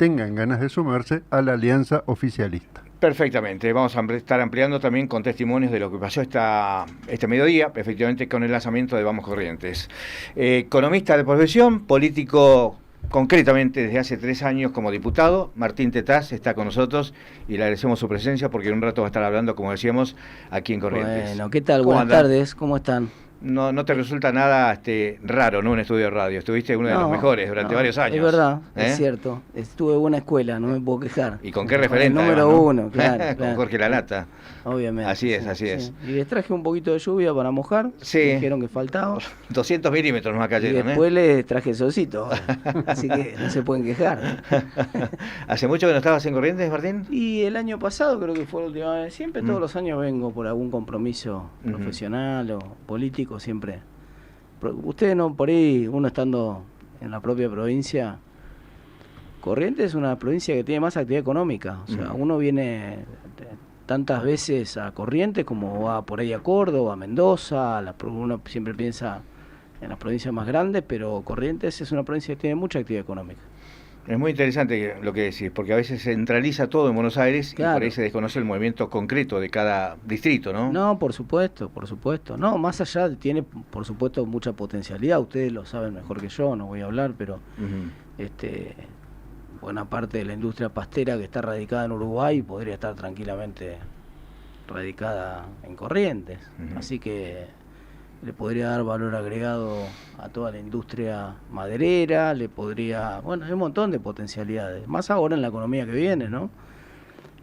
tengan ganas de sumarse a la alianza oficialista. Perfectamente, vamos a estar ampliando también con testimonios de lo que pasó este mediodía, efectivamente con el lanzamiento de Vamos Corrientes. Economista de profesión, político concretamente desde hace 3 años como diputado, Martín Tetaz está con nosotros y le agradecemos su presencia porque en un rato va a estar hablando, como decíamos, aquí en Corrientes. Bueno, ¿qué tal? Buenas tardes, ¿cómo están? No te resulta nada raro, ¿no? Un estudio de radio. Estuviste uno de los mejores durante varios años. Es verdad, es cierto. Estuve en buena escuela, no me puedo quejar. ¿Y con qué referente? El número uno, claro. Con Jorge Lanata. Obviamente. Así es, así es. Y les traje un poquito de lluvia para mojar. Sí. Dijeron que faltaba. 200 milímetros nos cayeron. Y después les traje solcito. Así que no se pueden quejar. ¿Hace mucho que no estabas en Corrientes, Martín? Y el año pasado creo que fue la última vez. Siempre todos los años vengo por algún compromiso profesional o político, siempre. Ustedes no, por ahí, uno estando en la propia provincia, Corrientes es una provincia que tiene más actividad económica. O sea, uno viene tantas veces a Corrientes como va por ahí a Córdoba, a Mendoza, uno siempre piensa en las provincias más grandes, pero Corrientes es una provincia que tiene mucha actividad económica. Es muy interesante lo que decís, porque a veces se centraliza todo en Buenos Aires, claro, y por ahí se desconoce el movimiento concreto de cada distrito, ¿no? No, por supuesto. No, más allá tiene, por supuesto, mucha potencialidad. Ustedes lo saben mejor que yo, no voy a hablar, pero buena parte de la industria pastera que está radicada en Uruguay podría estar tranquilamente radicada en Corrientes. Así que le podría dar valor agregado a toda la industria maderera, hay un montón de potencialidades, más ahora en la economía que viene, ¿no?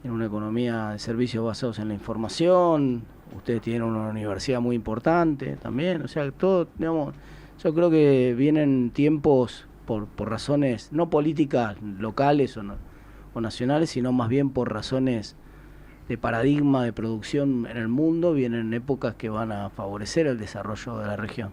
En una economía de servicios basados en la información, ustedes tienen una universidad muy importante también, o sea, todo, digamos, yo creo que vienen tiempos por razones no políticas locales o nacionales, sino más bien por razones de paradigma de producción en el mundo, vienen épocas que van a favorecer el desarrollo de la región.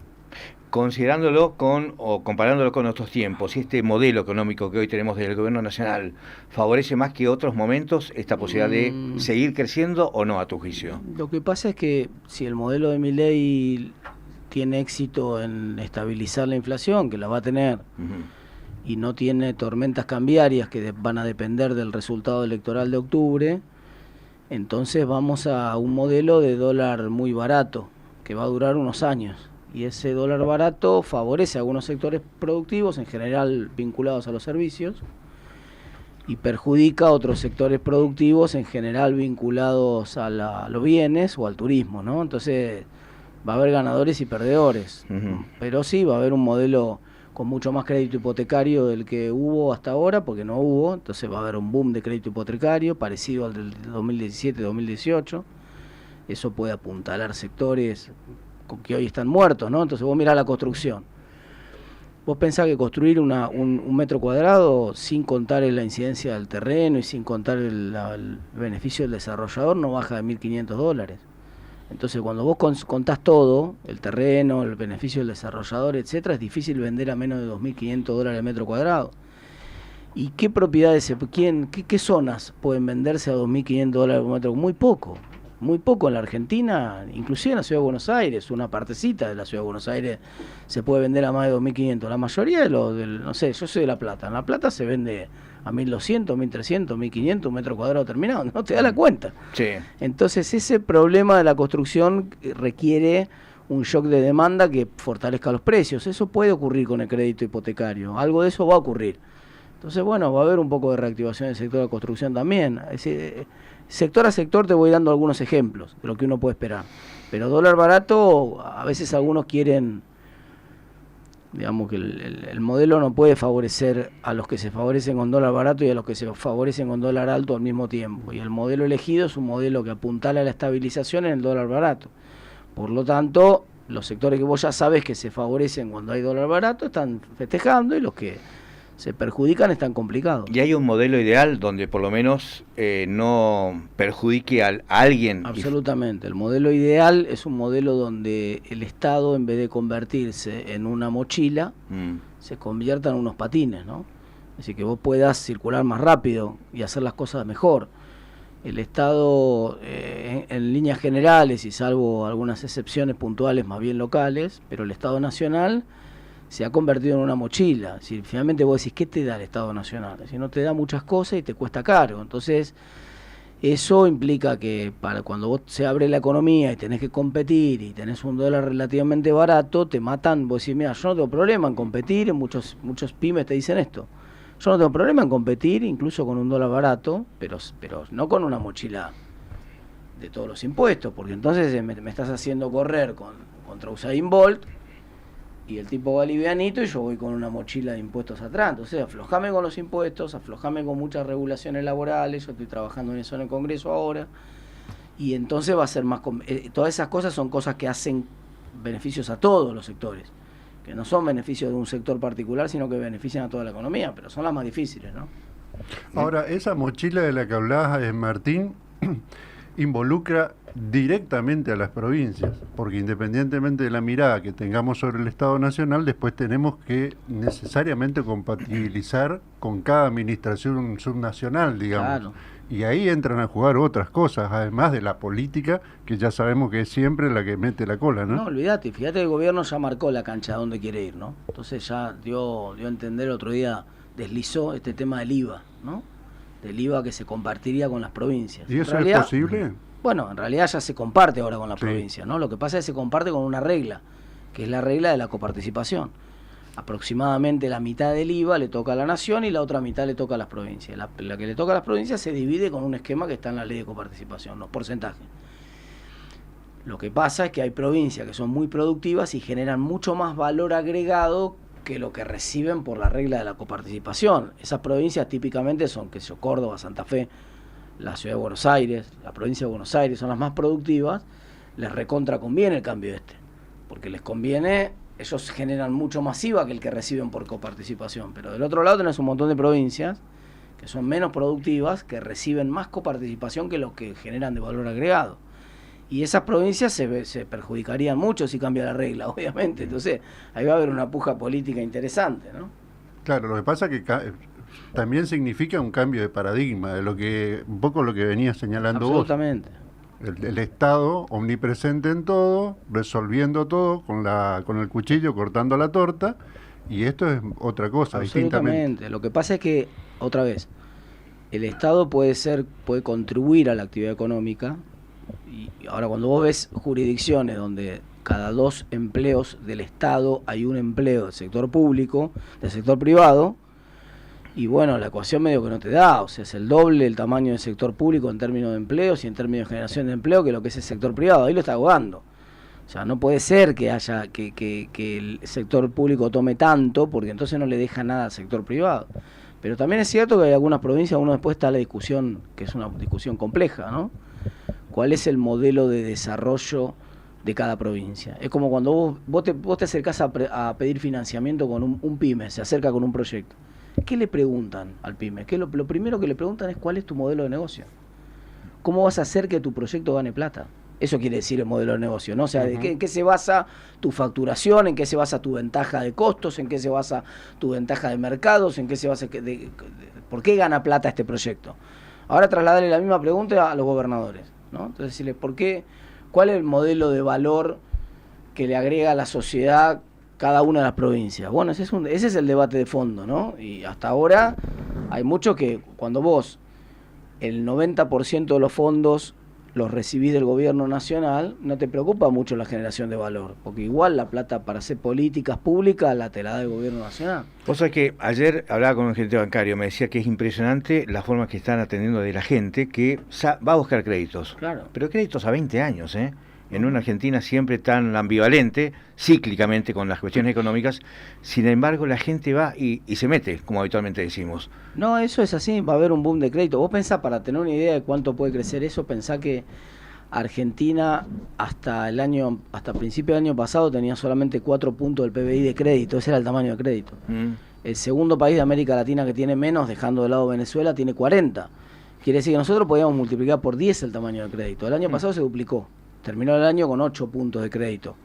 Considerándolo o comparándolo con otros tiempos, este modelo económico que hoy tenemos del gobierno nacional, ¿favorece más que otros momentos esta posibilidad de seguir creciendo o no, a tu juicio? Lo que pasa es que si el modelo de Milei tiene éxito en estabilizar la inflación, que la va a tener, y no tiene tormentas cambiarias que van a depender del resultado electoral de octubre, entonces vamos a un modelo de dólar muy barato, que va a durar unos años. Y ese dólar barato favorece a algunos sectores productivos, en general vinculados a los servicios, y perjudica a otros sectores productivos, en general vinculados a los bienes o al turismo, ¿no? Entonces va a haber ganadores y perdedores. Pero sí, va a haber un modelo con mucho más crédito hipotecario del que hubo hasta ahora, porque no hubo, entonces va a haber un boom de crédito hipotecario parecido al del 2017-2018, eso puede apuntalar sectores que hoy están muertos, ¿no? Entonces vos mirás la construcción, vos pensás que construir un metro cuadrado sin contar la incidencia del terreno y sin contar el beneficio del desarrollador no baja de $1.500. Entonces, cuando vos contás todo, el terreno, el beneficio del desarrollador, etcétera, es difícil vender a menos de $2.500 el metro cuadrado. ¿Y qué propiedades, qué zonas pueden venderse a $2.500 por metro? Muy poco en la Argentina, inclusive en la Ciudad de Buenos Aires, una partecita de la Ciudad de Buenos Aires se puede vender a más de 2.500. La mayoría no sé, yo soy de La Plata. En La Plata se vende a 1.200, 1.300, 1.500 un metro cuadrado terminado, no te da la cuenta. Sí. Entonces ese problema de la construcción requiere un shock de demanda que fortalezca los precios. Eso puede ocurrir con el crédito hipotecario, algo de eso va a ocurrir. Entonces, bueno, va a haber un poco de reactivación del sector de la construcción también. Sector a sector te voy dando algunos ejemplos de lo que uno puede esperar. Pero dólar barato, a veces algunos quieren, digamos que el modelo no puede favorecer a los que se favorecen con dólar barato y a los que se favorecen con dólar alto al mismo tiempo. Y el modelo elegido es un modelo que apuntala a la estabilización en el dólar barato. Por lo tanto, los sectores que vos ya sabes que se favorecen cuando hay dólar barato están festejando y los que se perjudican están complicados. ¿Y hay un modelo ideal donde por lo menos no perjudique a alguien? Absolutamente. El modelo ideal es un modelo donde el Estado, en vez de convertirse en una mochila, se convierta en unos patines, ¿no? Es decir, que vos puedas circular más rápido y hacer las cosas mejor. El Estado, en líneas generales, y salvo algunas excepciones puntuales más bien locales, pero el Estado nacional se ha convertido en una mochila. Si finalmente vos decís, ¿qué te da el Estado Nacional? Si no te da muchas cosas y te cuesta caro. Entonces, eso implica que para cuando vos se abre la economía y tenés que competir y tenés un dólar relativamente barato, te matan. Vos decís, mira, yo no tengo problema en competir, muchos pymes te dicen esto. Yo no tengo problema en competir, incluso con un dólar barato, pero no con una mochila de todos los impuestos, porque entonces me estás haciendo correr contra Usain Bolt y el tipo va livianito y yo voy con una mochila de impuestos atrás. Entonces aflojame con los impuestos, aflojame con muchas regulaciones laborales. Yo estoy trabajando en eso en el Congreso ahora, y entonces va a ser más... todas esas cosas son cosas que hacen beneficios a todos los sectores, que no son beneficios de un sector particular, sino que benefician a toda la economía, pero son las más difíciles, ¿no? Ahora, esa mochila de la que hablabas, Martín, involucra directamente a las provincias, porque independientemente de la mirada que tengamos sobre el Estado Nacional, después tenemos que necesariamente compatibilizar con cada administración subnacional, digamos. Claro. Y ahí entran a jugar otras cosas, además de la política, que ya sabemos que es siempre la que mete la cola, ¿no? No, olvídate, fíjate que el gobierno ya marcó la cancha a dónde quiere ir, ¿no? Entonces ya dio a entender, el otro día deslizó este tema del IVA, ¿no? Del IVA que se compartiría con las provincias. ¿Y eso es posible? Bueno, en realidad ya se comparte ahora con la Sí. provincia, ¿no? Lo que pasa es que se comparte con una regla, que es la regla de la coparticipación. Aproximadamente la mitad del IVA le toca a la nación y la otra mitad le toca a las provincias. La que le toca a las provincias se divide con un esquema que está en la ley de coparticipación, los porcentajes. Lo que pasa es que hay provincias que son muy productivas y generan mucho más valor agregado que lo que reciben por la regla de la coparticipación. Esas provincias típicamente son, qué sé yo, Córdoba, Santa Fe, la ciudad de Buenos Aires, la provincia de Buenos Aires, son las más productivas. Les recontra conviene el cambio porque les conviene, ellos generan mucho más IVA que el que reciben por coparticipación, pero del otro lado tenés un montón de provincias que son menos productivas, que reciben más coparticipación que lo que generan de valor agregado. Y esas provincias se perjudicarían mucho si cambia la regla, obviamente. Entonces, ahí va a haber una puja política interesante, ¿no? Claro, lo que pasa es que también significa un cambio de paradigma, de un poco lo que venía señalando Absolutamente. vos. El Estado omnipresente en todo, resolviendo todo con el cuchillo, cortando la torta, y esto es otra cosa, distintamente. Absolutamente. Lo que pasa es que, otra vez, el Estado puede contribuir a la actividad económica, y ahora cuando vos ves jurisdicciones donde cada 2 empleos del Estado hay un empleo del sector público, del sector privado, y bueno, la ecuación medio que no te da, o sea, es el doble el tamaño del sector público en términos de empleos y en términos de generación de empleo que lo que es el sector privado, ahí lo está ahogando. O sea, no puede ser que haya que el sector público tome tanto, porque entonces no le deja nada al sector privado. Pero también es cierto que hay algunas provincias, uno después está la discusión, que es una discusión compleja, ¿no? ¿Cuál es el modelo de desarrollo de cada provincia? Es como cuando vos te acercás a pedir financiamiento con un pyme, se acerca con un proyecto. ¿Qué le preguntan al pyme? Lo primero que le preguntan es cuál es tu modelo de negocio. ¿Cómo vas a hacer que tu proyecto gane plata? Eso quiere decir el modelo de negocio, ¿no? O sea, ¿en qué se basa tu facturación? ¿En qué se basa tu ventaja de costos? ¿En qué se basa tu ventaja de mercados? ¿En qué se basa por qué gana plata este proyecto? Ahora trasladarle la misma pregunta a los gobernadores, ¿no? Entonces decirles, ¿cuál es el modelo de valor que le agrega a la sociedad cada una de las provincias? Bueno, ese es el debate de fondo, ¿no? Y hasta ahora hay mucho que cuando vos el 90% de los fondos los recibís del gobierno nacional, no te preocupa mucho la generación de valor, porque igual la plata para hacer políticas públicas la te la da el gobierno nacional. Vos sabés que ayer hablaba con un gerente bancario, me decía que es impresionante la forma que están atendiendo de la gente que va a buscar créditos. Claro. Pero créditos a 20 años, ¿eh? En una Argentina siempre tan ambivalente, cíclicamente con las cuestiones económicas, sin embargo la gente va y se mete, como habitualmente decimos. No, eso es así, va a haber un boom de crédito. Vos pensá, para tener una idea de cuánto puede crecer eso, pensá que Argentina hasta principio del año pasado tenía solamente 4 puntos del PBI de crédito, ese era el tamaño de crédito. El segundo país de América Latina que tiene menos, dejando de lado Venezuela, tiene 40. Quiere decir que nosotros podíamos multiplicar por 10 el tamaño de crédito. El año pasado se duplicó. Terminó el año con 8 puntos de crédito.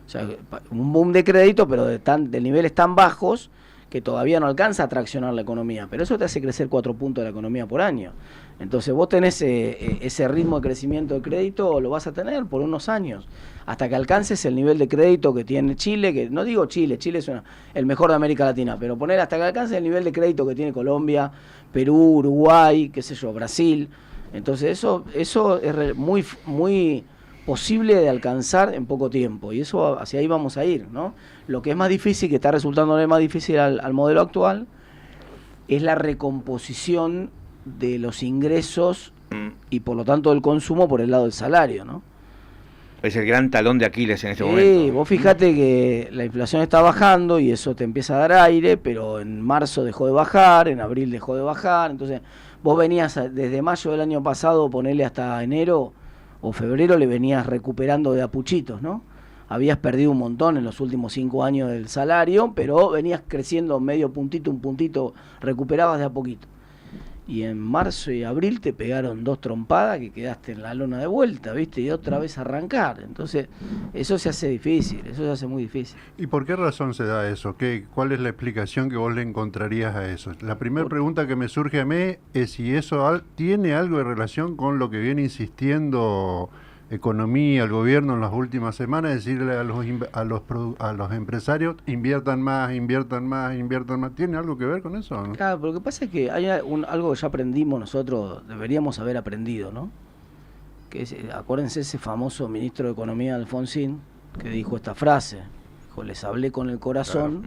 O sea, un boom de crédito, pero de niveles tan bajos que todavía no alcanza a traccionar la economía, pero eso te hace crecer 4 puntos de la economía por año. Entonces vos tenés ese ritmo de crecimiento de crédito, lo vas a tener por unos años, hasta que alcances el nivel de crédito que tiene Chile, que no digo Chile, Chile es el mejor de América Latina, pero poner hasta que alcances el nivel de crédito que tiene Colombia, Perú, Uruguay, qué sé yo, Brasil. Entonces eso es muy posible de alcanzar en poco tiempo, y eso hacia ahí vamos a ir, ¿no? Lo que es más difícil, que está resultándole más difícil al modelo actual, es la recomposición de los ingresos y por lo tanto del consumo por el lado del salario, ¿no? Es el gran talón de Aquiles en este Sí, momento. vos fíjate que la inflación está bajando y eso te empieza a dar aire, pero en marzo dejó de bajar, en abril dejó de bajar, entonces vos venías desde mayo del año pasado, ponele hasta enero o febrero, le venías recuperando de a puchitos, ¿no? Habías perdido un montón en los últimos 5 años del salario, pero venías creciendo medio puntito, un puntito, recuperabas de a poquito. Y en marzo y abril te pegaron 2 trompadas que quedaste en la lona de vuelta, ¿viste? Y otra vez arrancar. Entonces, eso se hace difícil, eso se hace muy difícil. ¿Y por qué razón se da eso? ¿Cuál es la explicación que vos le encontrarías a eso? La primera pregunta que me surge a mí es si eso tiene algo de relación con lo que viene insistiendo Economía, el gobierno en las últimas semanas, decirle a los empresarios inviertan más. ¿Tiene algo que ver con eso o no? Claro, pero lo que pasa es que hay algo que ya aprendimos nosotros, deberíamos haber aprendido, ¿no? Que acuérdense ese famoso ministro de Economía, Alfonsín, que dijo esta frase: dijo, les hablé con el corazón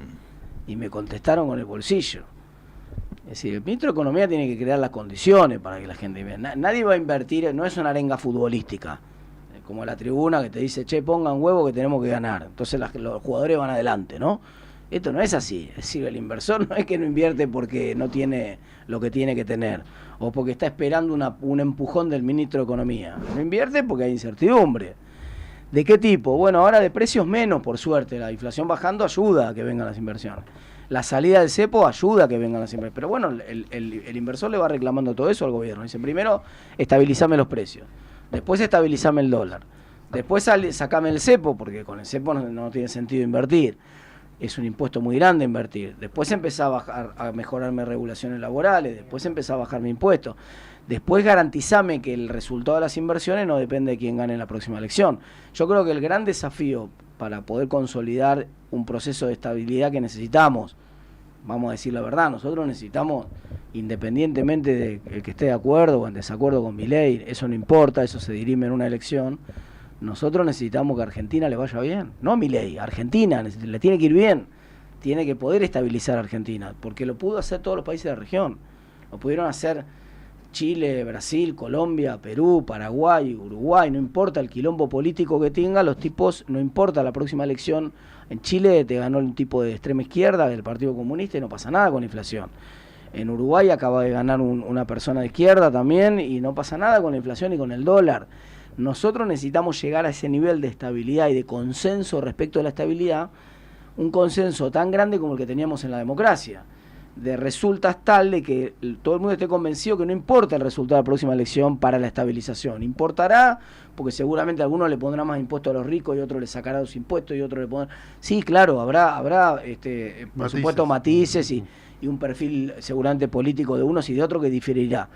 y me contestaron con el bolsillo. Es decir, el ministro de Economía tiene que crear las condiciones para que la gente vea. Nadie va a invertir, no es una arenga futbolística como la tribuna que te dice, che, pongan huevo que tenemos que ganar. Entonces los jugadores van adelante, ¿no? Esto no es así. Es decir, el inversor no es que no invierte porque no tiene lo que tiene que tener, o porque está esperando un empujón del ministro de Economía. No invierte porque hay incertidumbre. ¿De qué tipo? Bueno, ahora de precios menos, por suerte. La inflación bajando ayuda a que vengan las inversiones. La salida del cepo ayuda a que vengan las inversiones. Pero bueno, el inversor le va reclamando todo eso al gobierno. Dice, primero, estabilizame los precios. Después estabilizame el dólar. Después sacame el cepo, porque con el cepo no tiene sentido invertir. Es un impuesto muy grande invertir. Después empezá a mejorarme regulaciones laborales. Después empezá a bajar mi impuesto. Después garantizame que el resultado de las inversiones no depende de quién gane la próxima elección. Yo creo que el gran desafío para poder consolidar un proceso de estabilidad que necesitamos, vamos a decir la verdad, nosotros necesitamos, independientemente de el que esté de acuerdo o en desacuerdo con Milei, eso no importa, eso se dirime en una elección, nosotros necesitamos que a Argentina le vaya bien, no a Milei, a Argentina le tiene que ir bien, tiene que poder estabilizar a Argentina, porque lo pudo hacer todos los países de la región, lo pudieron hacer Chile, Brasil, Colombia, Perú, Paraguay, Uruguay, no importa el quilombo político que tenga, los tipos, no importa la próxima elección. En Chile te ganó un tipo de extrema izquierda del Partido Comunista y no pasa nada con la inflación. En Uruguay acaba de ganar una persona de izquierda también y no pasa nada con la inflación y con el dólar. Nosotros necesitamos llegar a ese nivel de estabilidad y de consenso respecto a la estabilidad, un consenso tan grande como el que teníamos en la democracia. De resultas tal de que todo el mundo esté convencido que no importa el resultado de la próxima elección para la estabilización. Importará porque seguramente algunos le pondrán más impuestos a los ricos y otros le sacará los impuestos y otros le pondrán... Sí, claro, habrá por supuesto matices y un perfil seguramente político de unos y de otros que diferirá.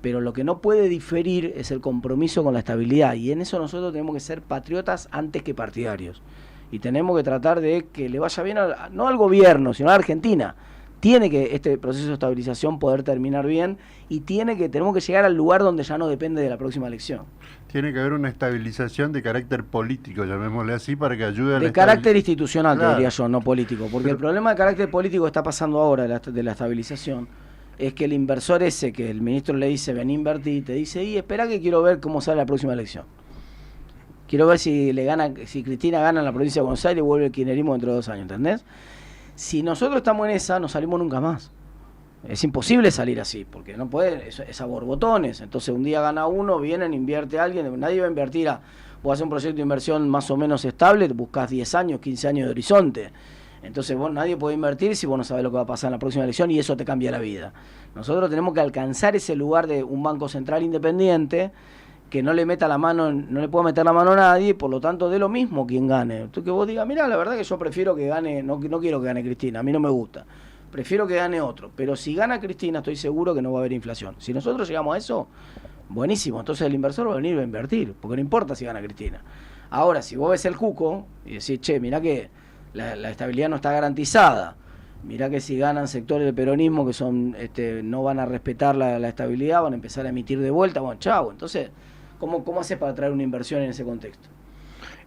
Pero lo que no puede diferir es el compromiso con la estabilidad, y en eso nosotros tenemos que ser patriotas antes que partidarios. Y tenemos que tratar de que le vaya bien no al gobierno, sino a la Argentina. Tiene que este proceso de estabilización poder terminar bien y tenemos que llegar al lugar donde ya no depende de la próxima elección. Tiene que haber una estabilización de carácter político, llamémosle así, para que ayude a la de carácter institucional, claro, te diría yo, no político. Porque el problema de carácter político que está pasando ahora de la estabilización es que el inversor ese que el ministro le dice ven a invertir, te dice, y espera que quiero ver cómo sale la próxima elección. Quiero ver si Cristina gana en la provincia de Buenos Aires y vuelve el kirchnerismo dentro de 2 años, ¿entendés? Si nosotros estamos en esa, no salimos nunca más. Es imposible salir así, porque no puede, es a borbotones. Entonces un día gana uno, vienen, invierte alguien, nadie va a invertir vos haces un proyecto de inversión más o menos estable, buscás 10 años, 15 años de horizonte. Entonces nadie puede invertir si vos no sabés lo que va a pasar en la próxima elección y eso te cambia la vida. Nosotros tenemos que alcanzar ese lugar de un banco central independiente que no le meta la mano, no le pueda meter la mano a nadie, por lo tanto de lo mismo quien gane. Tú que vos digas, mirá, la verdad que yo prefiero que gane, no quiero que gane Cristina, a mí no me gusta. prefiero que gane otro. Pero si gana Cristina, estoy seguro que no va a haber inflación. Si nosotros llegamos a eso, buenísimo. Entonces el inversor va a venir a invertir, porque no importa si gana Cristina. Ahora, si vos ves el cuco y decís, che, mirá que la estabilidad no está garantizada, mirá que si ganan sectores del peronismo que son no van a respetar la estabilidad, van a empezar a emitir de vuelta, bueno, chau. Entonces, ¿cómo haces para traer una inversión en ese contexto?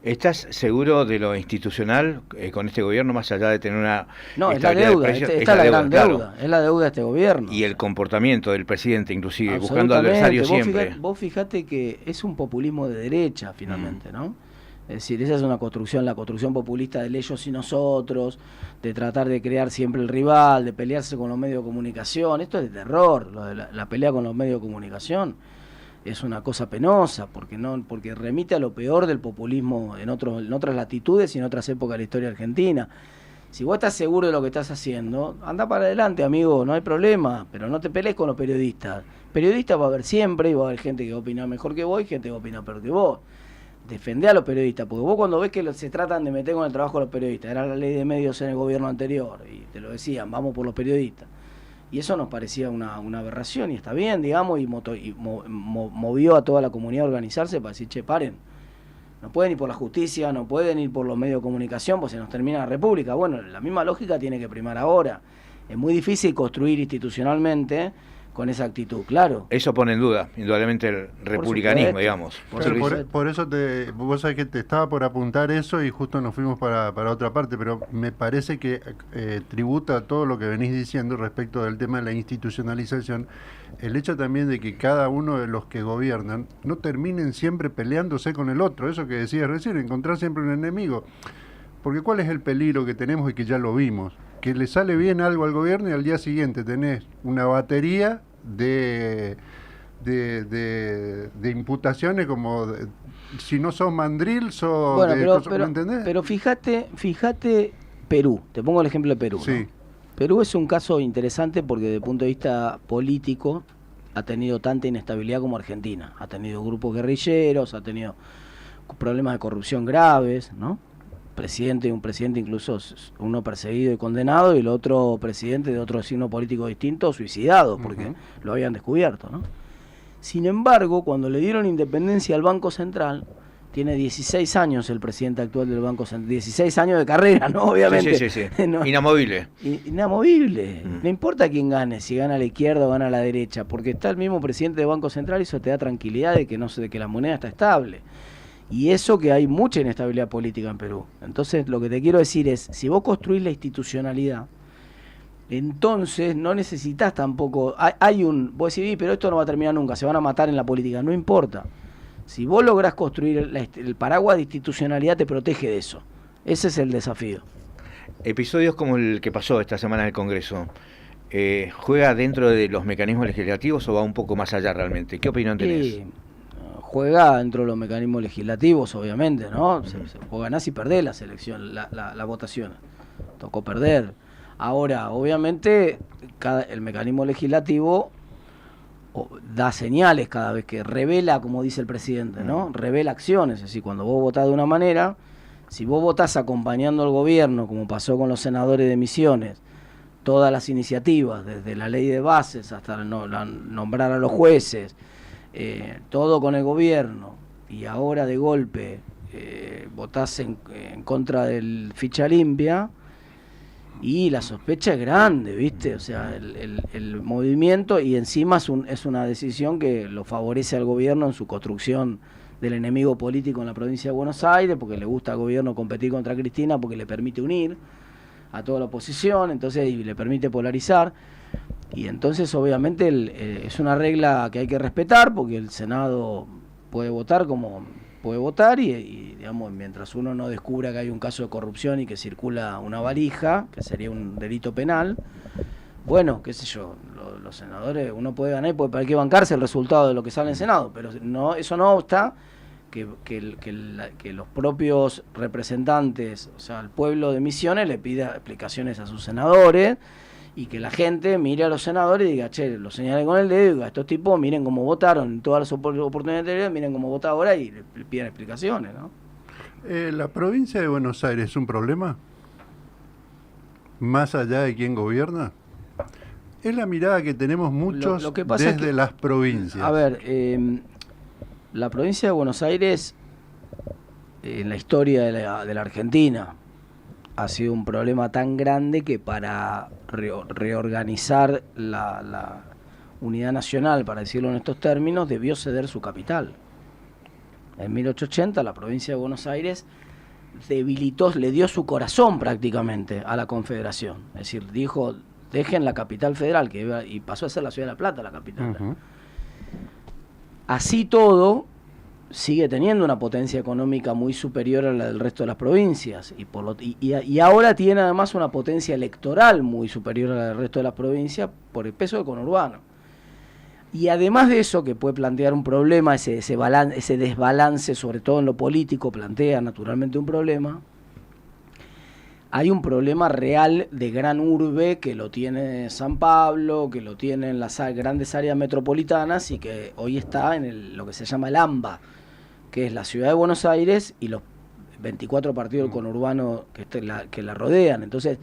¿Estás seguro de lo institucional con este gobierno, más allá de tener una... No, es la deuda, esta es la gran deuda, es la deuda de este gobierno. Y el comportamiento del presidente, inclusive, buscando adversarios siempre. Vos fijate que es un populismo de derecha, finalmente, ¿no? Es decir, esa es una construcción, la construcción populista del ellos y nosotros, de tratar de crear siempre el rival, de pelearse con los medios de comunicación. Esto es de terror, lo de la pelea con los medios de comunicación. Es una cosa penosa, porque remite a lo peor del populismo en otras latitudes y en otras épocas de la historia argentina. Si vos estás seguro de lo que estás haciendo, anda para adelante, amigo, no hay problema, pero no te pelees con los periodistas. Periodistas va a haber siempre, y va a haber gente que va a opinar mejor que vos y gente que va a opinar peor que vos. Defendé a los periodistas, porque vos cuando ves que se tratan de meter con el trabajo de los periodistas, era la ley de medios en el gobierno anterior, y te lo decían, vamos por los periodistas. Y eso nos parecía una aberración, y está bien, digamos, y movió a toda la comunidad a organizarse para decir, che, paren, no pueden ir por la justicia, no pueden ir por los medios de comunicación, pues se nos termina la república. Bueno, la misma lógica tiene que primar ahora. Es muy difícil construir institucionalmente con esa actitud, claro. Eso pone en duda, indudablemente, el republicanismo, digamos. Por eso vos sabés que te estaba por apuntar eso y justo nos fuimos para otra parte, pero me parece que tributa a todo lo que venís diciendo respecto del tema de la institucionalización, el hecho también de que cada uno de los que gobiernan no terminen siempre peleándose con el otro, eso que decías recién, encontrar siempre un enemigo. Porque ¿cuál es el peligro que tenemos y que ya lo vimos? Que le sale bien algo al gobierno y al día siguiente tenés una batería de imputaciones como si no sos mandril, sos... Bueno, ¿me entendés? Pero fíjate Perú, te pongo el ejemplo de Perú. Sí. ¿No? Perú es un caso interesante porque desde el punto de vista político ha tenido tanta inestabilidad como Argentina. Ha tenido grupos guerrilleros, ha tenido problemas de corrupción graves, ¿no? Un presidente incluso uno perseguido y condenado y el otro presidente de otro signo político distinto suicidado porque lo habían descubierto, ¿no? Sin embargo, cuando le dieron independencia al Banco Central, tiene 16 años el presidente actual del Banco Central, 16 años de carrera, ¿no? Obviamente. Sí. No, inamovible. Inamovible. No importa quién gane, si gana a la izquierda o gana a la derecha, porque está el mismo presidente del Banco Central y eso te da tranquilidad de que la moneda está estable. Y eso que hay mucha inestabilidad política en Perú. Entonces, lo que te quiero decir es, si vos construís la institucionalidad, entonces no necesitas tampoco... Vos decís, pero esto no va a terminar nunca, se van a matar en la política. No importa. Si vos lográs construir el paraguas de institucionalidad, te protege de eso. Ese es el desafío. Episodios como el que pasó esta semana en el Congreso, ¿juega dentro de los mecanismos legislativos o va un poco más allá realmente? ¿Qué opinión tenés? Juega dentro de los mecanismos legislativos, obviamente, ¿no? Se ganás y perdés las elecciones, la votación. Tocó perder. Ahora, obviamente, el mecanismo legislativo da señales cada vez que revela, como dice el presidente, ¿no? Revela acciones. Es decir, cuando vos votás de una manera, si vos votás acompañando al gobierno, como pasó con los senadores de Misiones, todas las iniciativas, desde la ley de bases hasta nombrar a los jueces, todo con el gobierno, y ahora de golpe votás en contra del ficha limpia, y la sospecha es grande, ¿viste? O sea, el movimiento, y encima es una decisión que lo favorece al gobierno en su construcción del enemigo político en la provincia de Buenos Aires, porque le gusta al gobierno competir contra Cristina, porque le permite unir a toda la oposición, entonces y le permite polarizar. Y entonces obviamente es una regla que hay que respetar, porque el Senado puede votar como puede votar y digamos, mientras uno no descubra que hay un caso de corrupción y que circula una valija, que sería un delito penal, bueno, qué sé yo, los senadores, uno puede ganar y hay que bancarse el resultado de lo que sale en el Senado, pero no, eso no obsta que los propios representantes, o sea, el pueblo de Misiones le pida explicaciones a sus senadores, y que la gente mire a los senadores y diga, che, lo señale con el dedo y diga, estos tipos miren cómo votaron en todas las oportunidades anteriores, miren cómo vota ahora y le piden explicaciones, ¿no? ¿La provincia de Buenos Aires es un problema? más allá de quién gobierna? Es la mirada que tenemos muchos Lo que pasa desde es que, las provincias. a ver, la provincia de Buenos Aires, en la historia de la Argentina, ha sido un problema tan grande que para reorganizar la unidad nacional, para decirlo en estos términos, debió ceder su capital. En 1880 la provincia de Buenos Aires debilitó, le dio su corazón prácticamente a la Confederación. Es decir, dijo, dejen la capital federal, y pasó a ser la ciudad de La Plata la capital. Ujú. Así todo, sigue teniendo una potencia económica muy superior a la del resto de las provincias y ahora tiene además una potencia electoral muy superior a la del resto de las provincias por el peso del conurbano. Y además de eso, que puede plantear un problema, ese desbalance, sobre todo en lo político, plantea naturalmente un problema. Hay un problema real de gran urbe que lo tiene San Pablo, que lo tienen las grandes áreas metropolitanas y que hoy está en lo que se llama el AMBA, que es la ciudad de Buenos Aires y los 24 partidos del conurbano que la rodean. Entonces,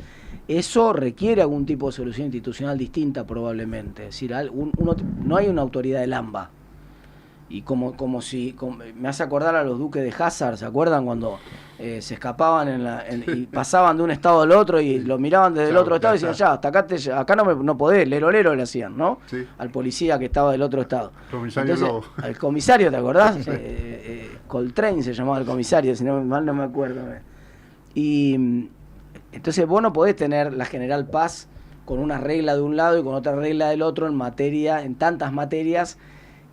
eso requiere algún tipo de solución institucional distinta probablemente. Es decir, no hay una autoridad del AMBA. Y me hace acordar a los duques de Hazard, ¿se acuerdan? Cuando se escapaban y pasaban de un estado al otro y lo miraban desde el otro estado y decían, ya, hasta acá no podés, lero le hacían, ¿no? Sí. Al policía que estaba del otro estado. Comisario Lobo. Al comisario, ¿te acordás? Coltrane se llamaba el comisario, si mal no me acuerdo. Y entonces vos no podés tener la General Paz con una regla de un lado y con otra regla del otro en tantas materias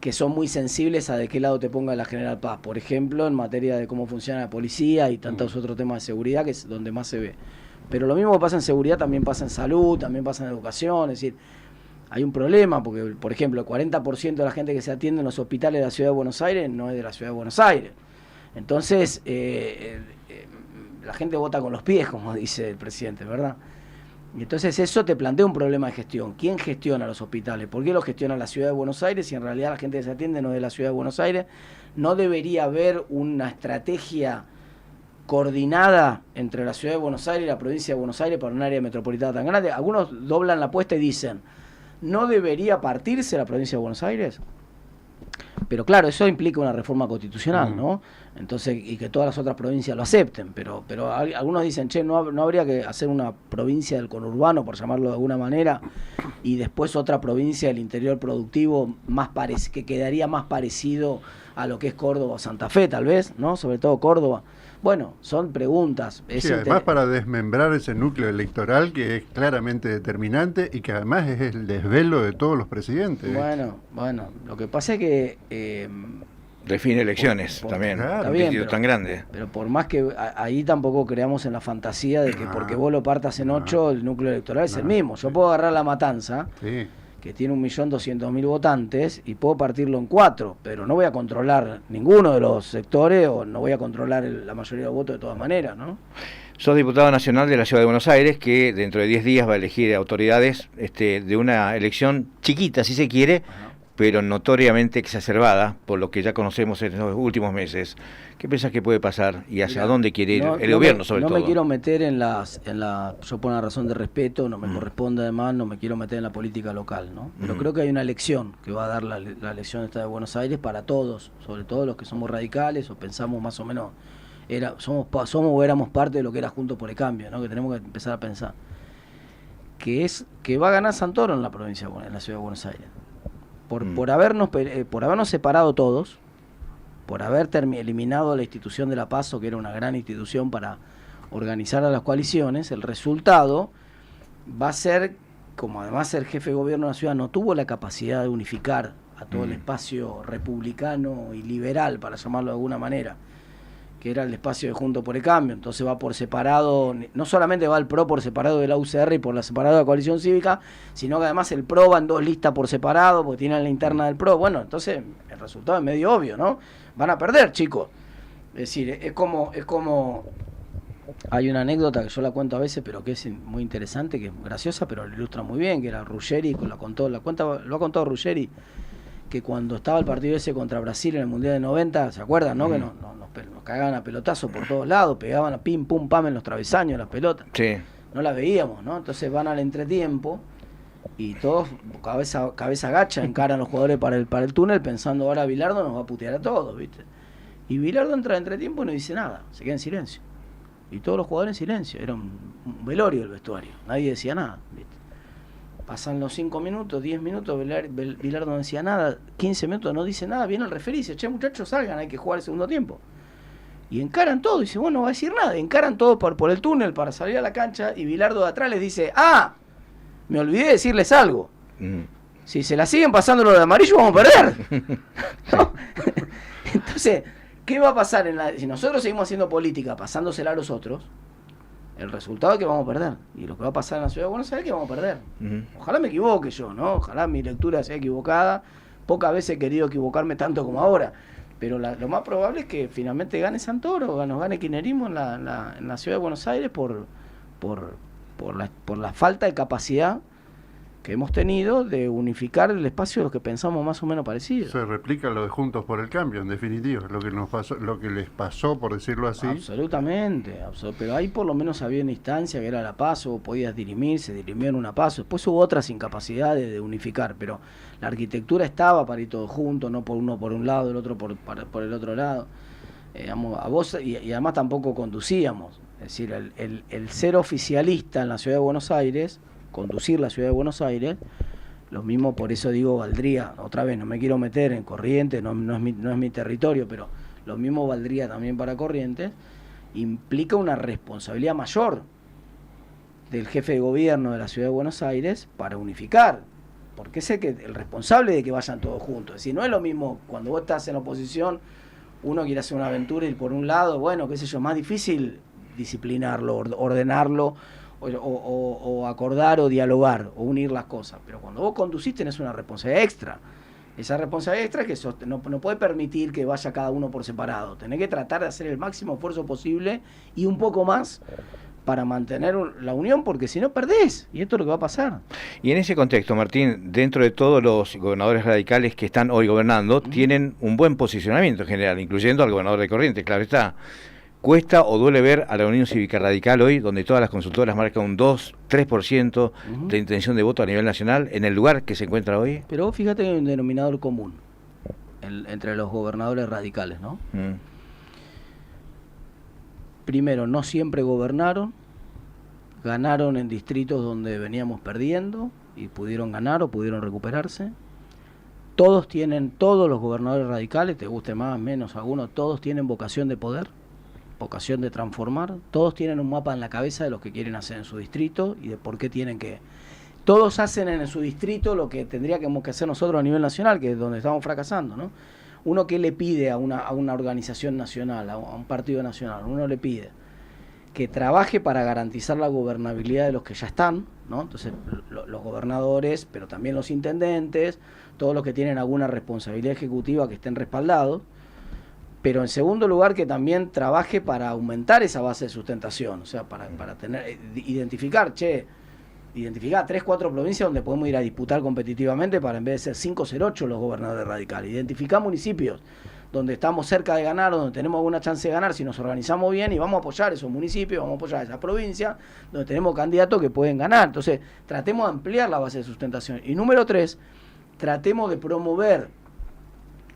que son muy sensibles a de qué lado te ponga la General Paz. Por ejemplo, en materia de cómo funciona la policía y tantos otros temas de seguridad, que es donde más se ve. Pero lo mismo que pasa en seguridad también pasa en salud, también pasa en educación. Es decir, hay un problema porque, por ejemplo, el 40% de la gente que se atiende en los hospitales de la Ciudad de Buenos Aires no es de la Ciudad de Buenos Aires. Entonces, la gente vota con los pies, como dice el presidente, ¿verdad? Y entonces eso te plantea un problema de gestión. ¿Quién gestiona los hospitales? ¿Por qué los gestiona la Ciudad de Buenos Aires si en realidad la gente que se atiende no es de la Ciudad de Buenos Aires? ¿No debería haber una estrategia coordinada entre la Ciudad de Buenos Aires y la provincia de Buenos Aires para un área metropolitana tan grande? Algunos doblan la apuesta y dicen, ¿no debería partirse la provincia de Buenos Aires? Pero claro, eso implica una reforma constitucional, ¿no? Entonces, y que todas las otras provincias lo acepten, pero algunos dicen, no habría que hacer una provincia del conurbano, por llamarlo de alguna manera, y después otra provincia del interior productivo que quedaría más parecido a lo que es Córdoba o Santa Fe, tal vez, ¿no? Sobre todo Córdoba. Bueno, son preguntas. Sí, además para desmembrar ese núcleo electoral que es claramente determinante y que además es el desvelo de todos los presidentes. Bueno, lo que pasa es que... define elecciones también, claro, un partido tan grande. Pero por más que ahí tampoco creamos en la fantasía de que porque vos lo partas en 8, el núcleo electoral es el mismo. Yo puedo agarrar La Matanza, que tiene 1.200.000 votantes, y puedo partirlo en 4, pero no voy a controlar ninguno de los sectores o no voy a controlar la mayoría de los votos de todas maneras, ¿no? Sos diputado nacional de la Ciudad de Buenos Aires, que dentro de 10 días va a elegir autoridades de una elección chiquita, si se quiere, pero notoriamente exacerbada por lo que ya conocemos en los últimos meses. ¿Qué piensas que puede pasar y hacia dónde quiere ir el gobierno, sobre todo? No me quiero meter yo por una razón de respeto, no me corresponde además, no me quiero meter en la política local, ¿no? Pero creo que hay una elección que va a dar la elección esta de Buenos Aires para todos, sobre todo los que somos radicales o pensamos más o menos, somos o éramos parte de lo que era Juntos por el Cambio, ¿no? Que tenemos que empezar a pensar. Que va a ganar Santoro en la provincia, en la Ciudad de Buenos Aires. Por habernos separado todos, por haber eliminado la institución de la PASO, que era una gran institución para organizar a las coaliciones, el resultado va a ser, como además el jefe de gobierno de la ciudad no tuvo la capacidad de unificar a todo el espacio republicano y liberal, para llamarlo de alguna manera, que era el espacio de Juntos por el Cambio, entonces va por separado, no solamente va el PRO por separado de la UCR y por la separado de la coalición cívica, sino que además el PRO va en 2 listas por separado, porque tienen la interna del PRO. Bueno, entonces el resultado es medio obvio, ¿no? Van a perder, chicos. Es decir, es como hay una anécdota que yo la cuento a veces, pero que es muy interesante, que es graciosa, pero lo ilustra muy bien, que era Ruggeri, lo ha contado Ruggeri, que cuando estaba el partido ese contra Brasil en el Mundial de 90, ¿se acuerdan, no? Que nos cagaban a pelotazo por todos lados, pegaban a pim, pum, pam en los travesaños, las pelotas. Sí. no la veíamos, ¿no? Entonces van al entretiempo y todos cabeza agacha encaran los jugadores para el túnel pensando ahora Bilardo nos va a putear a todos, ¿viste? Y Bilardo entra al entretiempo y no dice nada, se queda en silencio. Y todos los jugadores en silencio, era un velorio el vestuario, nadie decía nada, ¿viste? Pasan los 5 minutos, 10 minutos, Bilardo no decía nada, 15 minutos no dice nada, viene el referí y dice, che muchachos salgan, hay que jugar el segundo tiempo. Y encaran todo, y dice, bueno, no va a decir nada, encaran todo por el túnel para salir a la cancha, y Bilardo de atrás les dice, me olvidé de decirles algo. Si se la siguen pasando lo de amarillo, vamos a perder. ¿No? Entonces, ¿qué va a pasar? Si nosotros seguimos haciendo política, pasándosela a los otros, el resultado es que vamos a perder. Y lo que va a pasar en la Ciudad de Buenos Aires es que vamos a perder. Ojalá me equivoque yo, ¿no? Ojalá mi lectura sea equivocada. Pocas veces he querido equivocarme tanto como ahora. Pero lo más probable es que finalmente gane Santoro, nos gane kirchnerismo en la Ciudad de Buenos Aires por la falta de capacidad que hemos tenido de unificar el espacio de los que pensamos más o menos parecidos. Se replica lo de Juntos por el Cambio, en definitiva, lo que nos pasó, lo que les pasó, por decirlo así. Absolutamente, pero ahí por lo menos había una instancia que era la PASO, podías se dirimieron una PASO, después hubo otras incapacidades de unificar, pero la arquitectura estaba para ir todos juntos, no por uno por un lado, el otro por el otro lado. A vos, y además tampoco conducíamos, es decir, el ser oficialista en la Ciudad de Buenos Aires, conducir la Ciudad de Buenos Aires, lo mismo, por eso digo, valdría, otra vez, no me quiero meter en Corrientes, no es mi territorio, pero lo mismo valdría también para Corrientes, implica una responsabilidad mayor del jefe de gobierno de la Ciudad de Buenos Aires para unificar, porque es el responsable de que vayan todos juntos. Es decir, no es lo mismo cuando vos estás en oposición, uno quiere hacer una aventura y por un lado, bueno, qué sé yo, más difícil disciplinarlo, ordenarlo, o acordar o dialogar o unir las cosas, pero cuando vos conducís tenés una responsabilidad extra. Esa responsabilidad extra es que no puede permitir que vaya cada uno por separado, tenés que tratar de hacer el máximo esfuerzo posible y un poco más para mantener la unión, porque si no perdés, y esto es lo que va a pasar. Y en ese contexto, Martín, dentro de todos los gobernadores radicales que están hoy gobernando, tienen un buen posicionamiento en general, incluyendo al gobernador de Corrientes, claro está. ¿Cuesta o duele ver a la Unión Cívica Radical hoy, donde todas las consultoras marcan un 2-3% de intención de voto a nivel nacional, en el lugar que se encuentra hoy? Pero vos fíjate que hay un denominador común entre los gobernadores radicales, ¿no? Primero, no siempre gobernaron, ganaron en distritos donde veníamos perdiendo y pudieron ganar o pudieron recuperarse. Todos los gobernadores radicales, te guste más, menos algunos, todos tienen vocación de poder, vocación de transformar, todos tienen un mapa en la cabeza de lo que quieren hacer en su distrito y de por qué tienen que... Todos hacen en su distrito lo que tendríamos que hacer nosotros a nivel nacional, que es donde estamos fracasando, ¿no? Uno que le pide a una organización nacional, a un partido nacional, uno le pide que trabaje para garantizar la gobernabilidad de los que ya están, ¿no? Entonces los gobernadores, pero también los intendentes, todos los que tienen alguna responsabilidad ejecutiva que estén respaldados, pero en segundo lugar que también trabaje para aumentar esa base de sustentación, o sea, para identificar 3, 4 provincias donde podemos ir a disputar competitivamente para en vez de ser 5 ser 8 los gobernadores radicales. Identificar municipios donde estamos cerca de ganar, donde tenemos alguna chance de ganar si nos organizamos bien y vamos a apoyar esos municipios, vamos a apoyar esas provincias donde tenemos candidatos que pueden ganar. Entonces, tratemos de ampliar la base de sustentación. Y número 3, tratemos de promover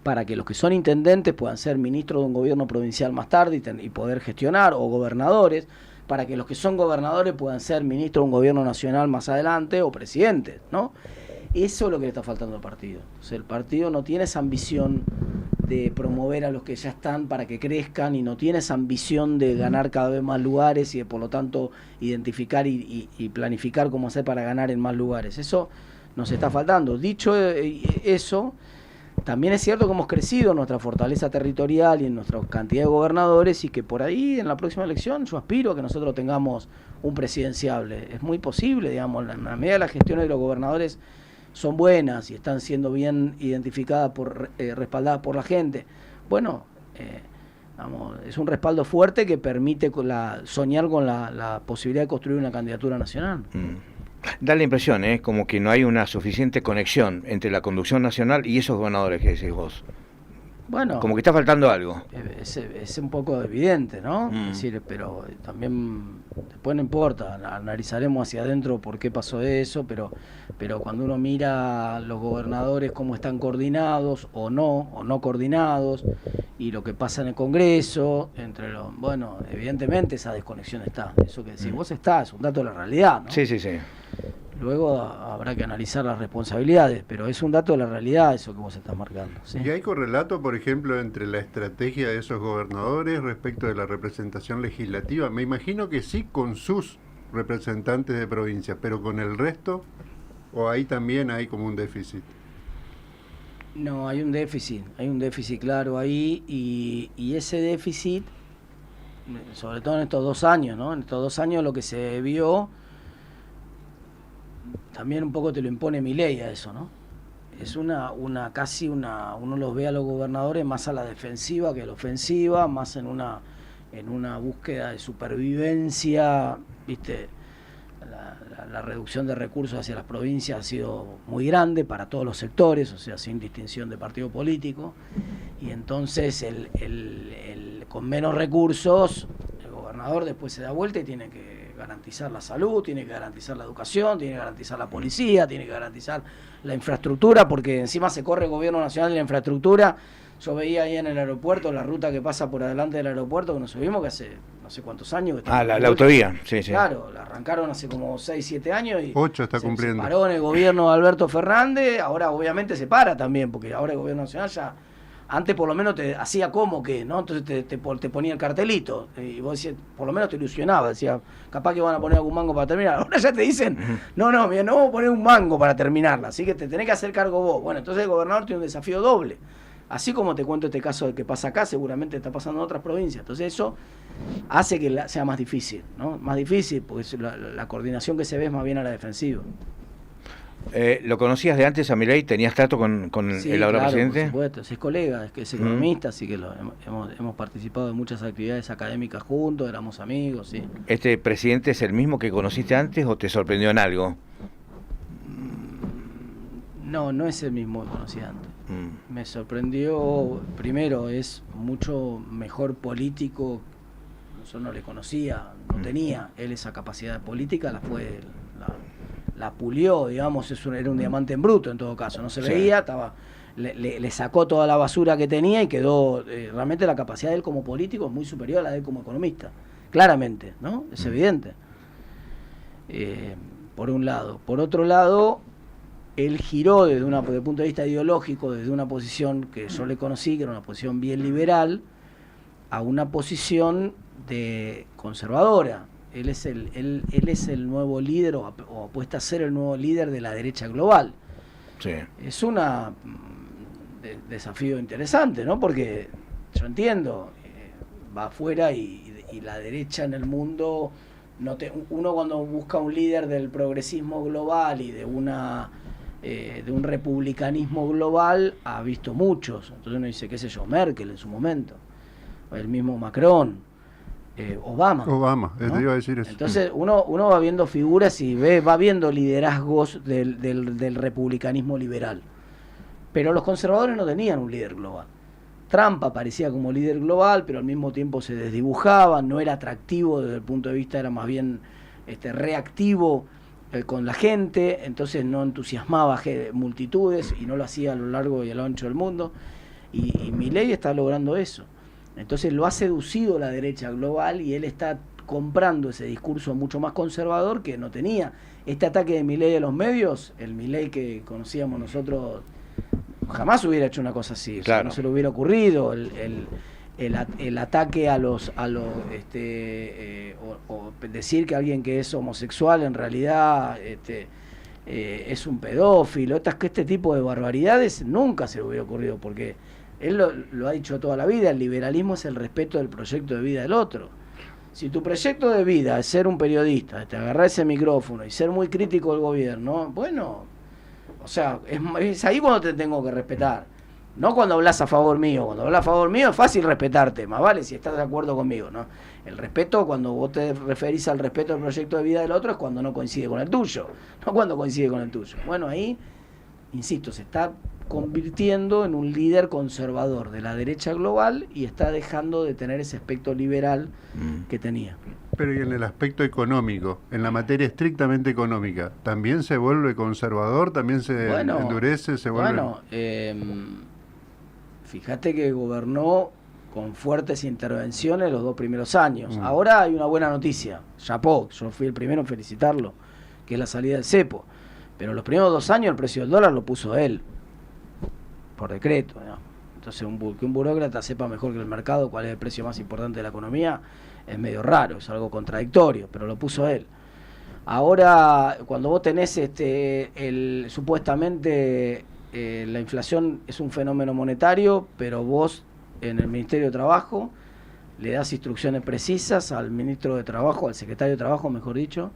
para que los que son intendentes puedan ser ministros de un gobierno provincial más tarde y poder gestionar, o gobernadores, para que los que son gobernadores puedan ser ministros de un gobierno nacional más adelante, o presidentes, ¿no? Eso es lo que le está faltando al partido. O sea, el partido no tiene esa ambición de promover a los que ya están para que crezcan, y no tiene esa ambición de ganar cada vez más lugares y de, por lo tanto, identificar y planificar cómo hacer para ganar en más lugares. Eso nos está faltando. Dicho eso, también es cierto que hemos crecido en nuestra fortaleza territorial y en nuestra cantidad de gobernadores, y que por ahí en la próxima elección yo aspiro a que nosotros tengamos un presidenciable. Es muy posible, digamos, en la medida de las gestiones de los gobernadores son buenas y están siendo bien identificadas, respaldadas por la gente. Bueno, es un respaldo fuerte que permite soñar con la posibilidad de construir una candidatura nacional. Da la impresión, como que no hay una suficiente conexión entre la conducción nacional y esos gobernadores que decís vos. Bueno, como que está faltando algo. es un poco evidente, ¿no? Es decir, pero también después no importa, analizaremos hacia adentro por qué pasó eso, pero cuando uno mira los gobernadores cómo están coordinados o no coordinados, y lo que pasa en el Congreso, bueno, evidentemente esa desconexión está, eso que decís vos es un dato de la realidad, ¿no? Sí. Luego habrá que analizar las responsabilidades, pero es un dato de la realidad eso que vos estás marcando, ¿sí? ¿Y hay correlato, por ejemplo, entre la estrategia de esos gobernadores respecto de la representación legislativa? Me imagino que sí con sus representantes de provincia, pero con el resto, ¿o ahí también hay como un déficit? No, hay un déficit claro ahí, y ese déficit, sobre todo en estos 2 años, ¿no? En estos 2 años lo que se vio, también un poco te lo impone Milei a eso, ¿no? Es uno los ve a los gobernadores más a la defensiva que a la ofensiva, más en una búsqueda de supervivencia, ¿viste? La reducción de recursos hacia las provincias ha sido muy grande para todos los sectores, o sea, sin distinción de partido político, y entonces con menos recursos el gobernador después se da vuelta y tiene que garantizar la salud, tiene que garantizar la educación, tiene que garantizar la policía, tiene que garantizar la infraestructura, porque encima se corre el gobierno nacional de la infraestructura. Yo veía ahí en el aeropuerto la ruta que pasa por adelante del aeropuerto, que nos subimos que hace no sé cuántos años. La autovía, sí. Claro, la arrancaron hace como 6, 7 años y 8 está cumpliendo. Se paró en el gobierno de Alberto Fernández, ahora obviamente se para también, porque ahora el gobierno nacional ya, antes por lo menos te hacía como que, ¿no? Entonces te ponía el cartelito y vos decías, por lo menos te ilusionaba, decía, capaz que van a poner algún mango para terminar. Ahora ya te dicen, no, mira, no vamos a poner un mango para terminarla, así que te tenés que hacer cargo vos. Bueno, entonces el gobernador tiene un desafío doble. Así como te cuento este caso de que pasa acá, seguramente está pasando en otras provincias. Entonces eso hace que sea más difícil, ¿no? Más difícil, porque la coordinación que se ve es más bien a la defensiva. ¿Lo conocías de antes a Milei? ¿Tenías trato con Sí, el ahora claro, presidente? Por supuesto, es colega, es que es economista, así que hemos participado en muchas actividades académicas juntos, éramos amigos, sí. ¿Este presidente es el mismo que conociste antes o te sorprendió en algo? No es el mismo que conocí antes. Me sorprendió, primero, es mucho mejor político. Yo no le conocía, no tenía él esa capacidad política, la pulió, digamos, era un diamante en bruto en todo caso, no se veía, le sacó toda la basura que tenía y quedó, realmente la capacidad de él como político es muy superior a la de él como economista, claramente, ¿no? Es evidente. Por un lado. Por otro lado, él giró desde el punto de vista ideológico, desde una posición que yo le conocí, que era una posición bien liberal, a una posición de conservadora. Él es el nuevo líder, o apuesta a ser el nuevo líder de la derecha global. Sí. Es un desafío interesante, ¿no? Porque yo entiendo, va afuera y la derecha en el mundo, uno cuando busca un líder del progresismo global y de un republicanismo global, ha visto muchos. Entonces uno dice, qué sé yo, Merkel en su momento, el mismo Macron, Obama, ¿no? Te iba a decir eso. Entonces uno va viendo figuras y va viendo liderazgos del republicanismo liberal. Pero los conservadores no tenían un líder global. Trump aparecía como líder global, pero al mismo tiempo se desdibujaba, no era atractivo desde el punto de vista, era más bien reactivo con la gente, entonces no entusiasmaba multitudes y no lo hacía a lo largo y a lo ancho del mundo. Y Milei está logrando eso. Entonces lo ha seducido la derecha global y él está comprando ese discurso mucho más conservador que no tenía. Este ataque de Milei a los medios, el Milei que conocíamos nosotros, jamás hubiera hecho una cosa así, claro. O sea, no se le hubiera ocurrido el ataque o decir que alguien que es homosexual en realidad es un pedófilo, este tipo de barbaridades nunca se le hubiera ocurrido, porque él lo ha dicho toda la vida, el liberalismo es el respeto del proyecto de vida del otro. Si tu proyecto de vida es ser un periodista, agarrar ese micrófono y ser muy crítico del gobierno, bueno, o sea, es ahí cuando te tengo que respetar. No cuando hablas a favor mío. Cuando hablas a favor mío es fácil respetarte, más vale si estás de acuerdo conmigo, ¿no? El respeto, cuando vos te referís al respeto del proyecto de vida del otro, es cuando no coincide con el tuyo, no cuando coincide con el tuyo. Bueno, ahí, insisto, se está convirtiendo en un líder conservador de la derecha global y está dejando de tener ese aspecto liberal que tenía. Pero y en el aspecto económico, en la materia estrictamente económica, ¿también se vuelve conservador? ¿También se endurece? ¿Se vuelve? Bueno, fíjate que gobernó con fuertes intervenciones los 2 primeros años. Ahora hay una buena noticia, chapó, yo fui el primero en felicitarlo, que es la salida del cepo. Pero los primeros 2 años el precio del dólar lo puso él, por decreto, ¿no? Entonces que un burócrata sepa mejor que el mercado cuál es el precio más importante de la economía es medio raro, es algo contradictorio, pero lo puso él. Ahora, cuando vos tenés supuestamente la inflación es un fenómeno monetario, pero vos en el Ministerio de Trabajo le das instrucciones precisas al ministro de Trabajo, al secretario de Trabajo, mejor dicho,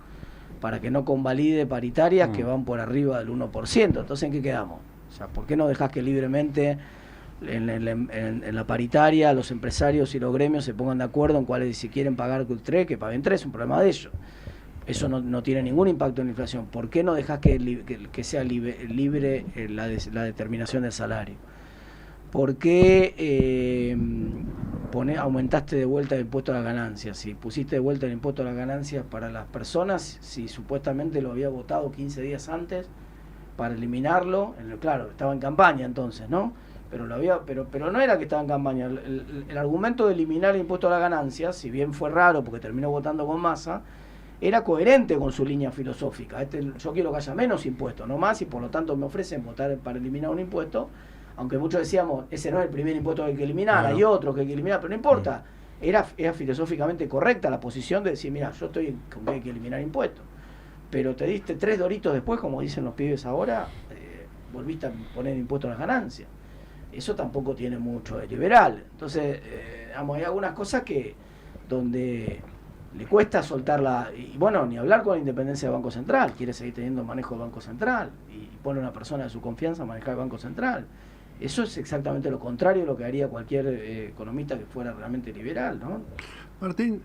para que no convalide paritarias que van por arriba del 1%. Entonces, ¿en qué quedamos? O sea, ¿por qué no dejás que libremente en la paritaria los empresarios y los gremios se pongan de acuerdo en cuáles, si quieren pagar 3, que paguen 3? Es un problema de ellos. Eso no tiene ningún impacto en la inflación. ¿Por qué no dejás que sea libre la determinación del salario? ¿Por qué aumentaste de vuelta el impuesto a las ganancias? Si pusiste de vuelta el impuesto a las ganancias para las personas, si supuestamente lo había votado 15 días antes para eliminarlo, claro, estaba en campaña entonces, ¿no? Pero no era que estaba en campaña. El argumento de eliminar el impuesto a las ganancias, si bien fue raro porque terminó votando con Massa, era coherente con su línea filosófica. Yo quiero que haya menos impuestos, no más, y por lo tanto me ofrecen votar para eliminar un impuesto, aunque muchos decíamos, ese no es el primer impuesto que hay que eliminar, hay otro que hay que eliminar, pero no importa. Era filosóficamente correcta la posición de decir, mira, yo estoy con que hay que eliminar impuestos. Pero te diste 3 doritos después, como dicen los pibes ahora, volviste a poner impuesto a las ganancias. Eso tampoco tiene mucho de liberal. Entonces, hay algunas cosas donde le cuesta soltarla, y bueno, ni hablar con la independencia del Banco Central, quiere seguir teniendo manejo del Banco Central, y pone a una persona de su confianza a manejar el Banco Central. Eso es exactamente lo contrario de lo que haría cualquier economista que fuera realmente liberal, ¿no? Martín,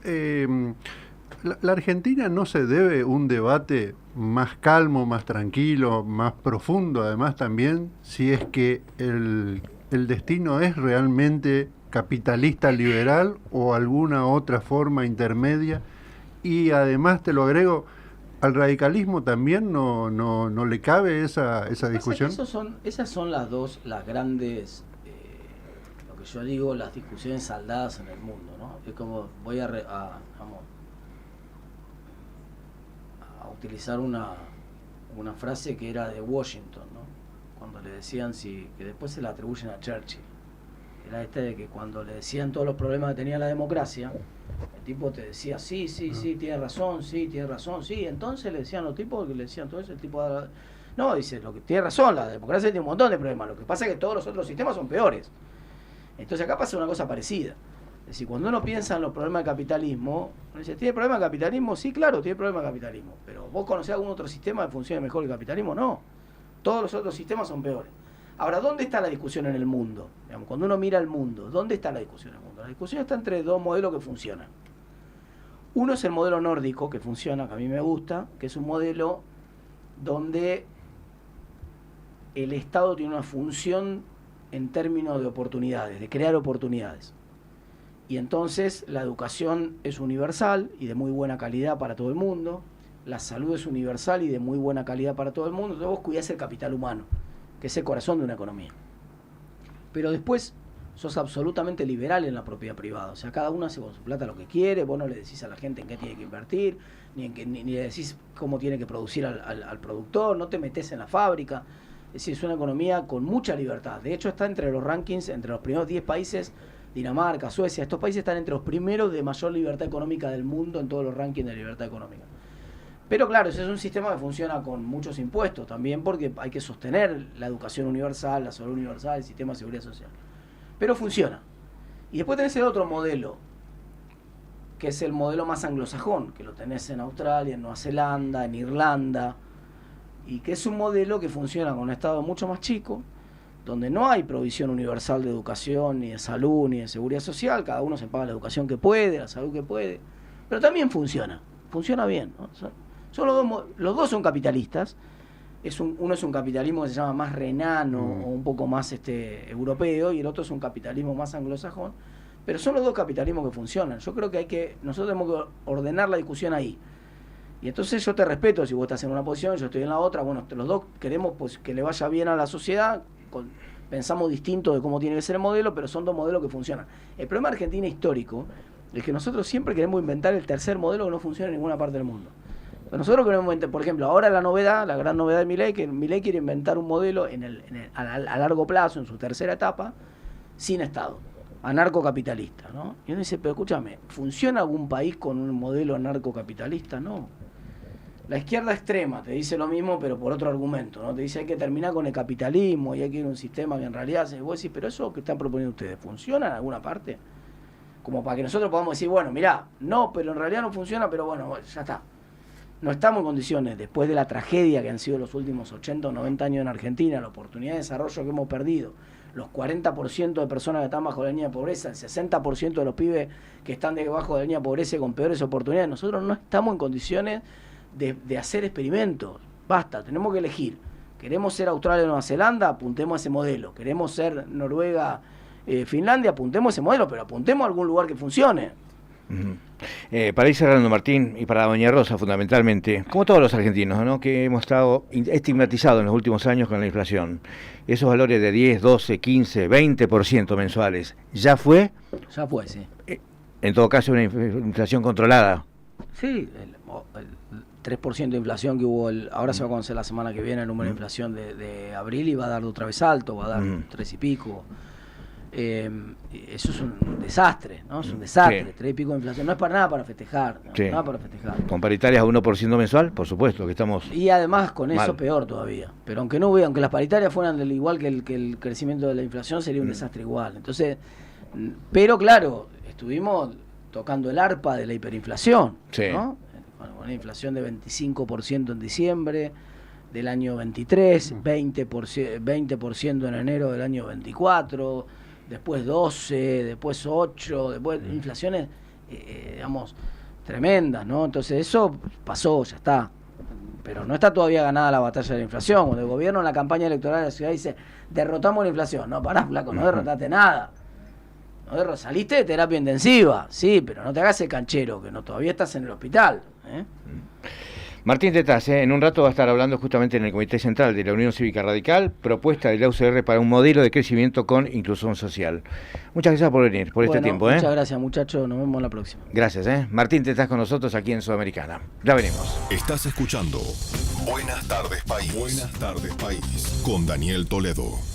la Argentina no se debe un debate más calmo, más tranquilo, más profundo, además también, si es que el destino es realmente capitalista liberal o alguna otra forma intermedia. Y además, te lo agrego, al radicalismo también no le cabe esa discusión. Esas son las grandes, lo que yo digo, las discusiones saldadas en el mundo, ¿no? Es como, voy a utilizar una frase que era de Washington, ¿no? Cuando le decían, que después se la atribuyen a Churchill, era de que cuando le decían todos los problemas que tenía la democracia, el tipo te decía, sí, tiene razón, sí, entonces le decían los tipos que le decían todo eso, el tipo no, dice, lo que tiene razón, la democracia tiene un montón de problemas, lo que pasa es que todos los otros sistemas son peores. Entonces acá pasa una cosa parecida. Es decir, cuando uno piensa en los problemas del capitalismo, uno dice, ¿tiene problema el capitalismo? Sí, claro, tiene problema el capitalismo, pero ¿vos conocés algún otro sistema que funcione mejor que el capitalismo? No, todos los otros sistemas son peores. Ahora, ¿dónde está la discusión en el mundo? Digamos, cuando uno mira el mundo, ¿dónde está la discusión en el mundo? La discusión está entre 2 modelos que funcionan. Uno es el modelo nórdico, que funciona, que a mí me gusta, que es un modelo donde el Estado tiene una función en términos de oportunidades, de crear oportunidades. Y entonces la educación es universal y de muy buena calidad para todo el mundo, la salud es universal y de muy buena calidad para todo el mundo, entonces vos cuidás el capital humano, que es el corazón de una economía. Pero después sos absolutamente liberal en la propiedad privada, o sea, cada uno hace con su plata lo que quiere, vos no le decís a la gente en qué tiene que invertir, ni le decís cómo tiene que producir al productor, no te metés en la fábrica. Es decir, es una economía con mucha libertad. De hecho, está entre los rankings, entre los primeros 10 países, Dinamarca, Suecia, estos países están entre los primeros de mayor libertad económica del mundo en todos los rankings de libertad económica. Pero claro, ese es un sistema que funciona con muchos impuestos también, porque hay que sostener la educación universal, la salud universal, el sistema de seguridad social. Pero funciona. Y después tenés el otro modelo, que es el modelo más anglosajón, que lo tenés en Australia, en Nueva Zelanda, en Irlanda, y que es un modelo que funciona con un Estado mucho más chico, donde no hay provisión universal de educación, ni de salud, ni de seguridad social, cada uno se paga la educación que puede, la salud que puede, pero también funciona bien, ¿no? Son los dos son capitalistas, uno es un capitalismo que se llama más renano o un poco más europeo, y el otro es un capitalismo más anglosajón, pero son los dos capitalismos que funcionan. Yo creo que nosotros tenemos que ordenar la discusión ahí. Y entonces yo te respeto si vos estás en una posición, yo estoy en la otra. Bueno, los dos queremos pues que le vaya bien a la sociedad, pensamos distinto de cómo tiene que ser el modelo, pero son dos modelos que funcionan. El problema de Argentina histórico es que nosotros siempre queremos inventar el tercer modelo que no funciona en ninguna parte del mundo. Pero nosotros queremos inventar, por ejemplo, ahora la gran novedad de Milei, que Milei quiere inventar un modelo a largo plazo, en su tercera etapa, sin Estado, anarcocapitalista, ¿no? Y uno dice, pero escúchame, ¿funciona algún país con un modelo anarcocapitalista? No. La izquierda extrema te dice lo mismo, pero por otro argumento, ¿no? Te dice hay que terminar con el capitalismo y hay que ir a un sistema que en realidad, vos decís, pero eso que están proponiendo ustedes, ¿funciona en alguna parte? Como para que nosotros podamos decir, bueno, mirá, no, pero en realidad no funciona, pero bueno, ya está. No estamos en condiciones, después de la tragedia que han sido los últimos 80 o 90 años en Argentina, la oportunidad de desarrollo que hemos perdido, los 40% de personas que están bajo la línea de pobreza, el 60% de los pibes que están debajo de la línea de pobreza y con peores oportunidades, nosotros no estamos en condiciones de hacer experimentos. Basta, tenemos que elegir. ¿Queremos ser Australia o Nueva Zelanda? Apuntemos a ese modelo. ¿Queremos ser Noruega, Finlandia? Apuntemos a ese modelo, pero apuntemos a algún lugar que funcione. Para ir cerrando, Martín, y para Doña Rosa fundamentalmente, como todos los argentinos, ¿no?, que hemos estado estigmatizados en los últimos años con la inflación, esos valores de 10, 12, 15, 20% mensuales, ¿ya fue? Ya fue, sí. En todo caso, una inflación controlada. Sí, el 3% de inflación que hubo, ahora se va a conocer la semana que viene el número de inflación de abril y va a dar otra vez alto, va a dar 3 y pico. Eso es un desastre, ¿no? Es un desastre, sí. 3 y pico de inflación, no es para nada para festejar, ¿no? Sí. Nada para festejar. Con paritarias a 1% mensual, por supuesto que estamos. Y además con mal. Eso peor todavía. Pero aunque no hubiera, aunque las paritarias fueran igual que el crecimiento de la inflación, sería un desastre igual. Entonces, pero claro, estuvimos tocando el arpa de la hiperinflación, sí. ¿No? Con una inflación de 25% en diciembre del año 23, 20% en enero del año 24, después 12, después 8, después inflaciones, digamos, tremendas, ¿no? Entonces eso pasó, ya está. Pero no está todavía ganada la batalla de la inflación. Cuando el gobierno en la campaña electoral de la ciudad dice, derrotamos la inflación. No, pará, flaco, no derrotaste nada. No, saliste de terapia intensiva, sí, pero no te hagas el canchero, que no todavía estás en el hospital. Martín Tetaz, en un rato va a estar hablando justamente en el Comité Central de la Unión Cívica Radical, propuesta de la UCR para un modelo de crecimiento con inclusión social. Muchas gracias por venir, por este tiempo. Muchas gracias, muchachos, nos vemos la próxima. Gracias, Martín Tetaz con nosotros aquí en Sudamericana. Ya venimos. Estás escuchando Buenas Tardes País. Buenas Tardes País, con Daniel Toledo.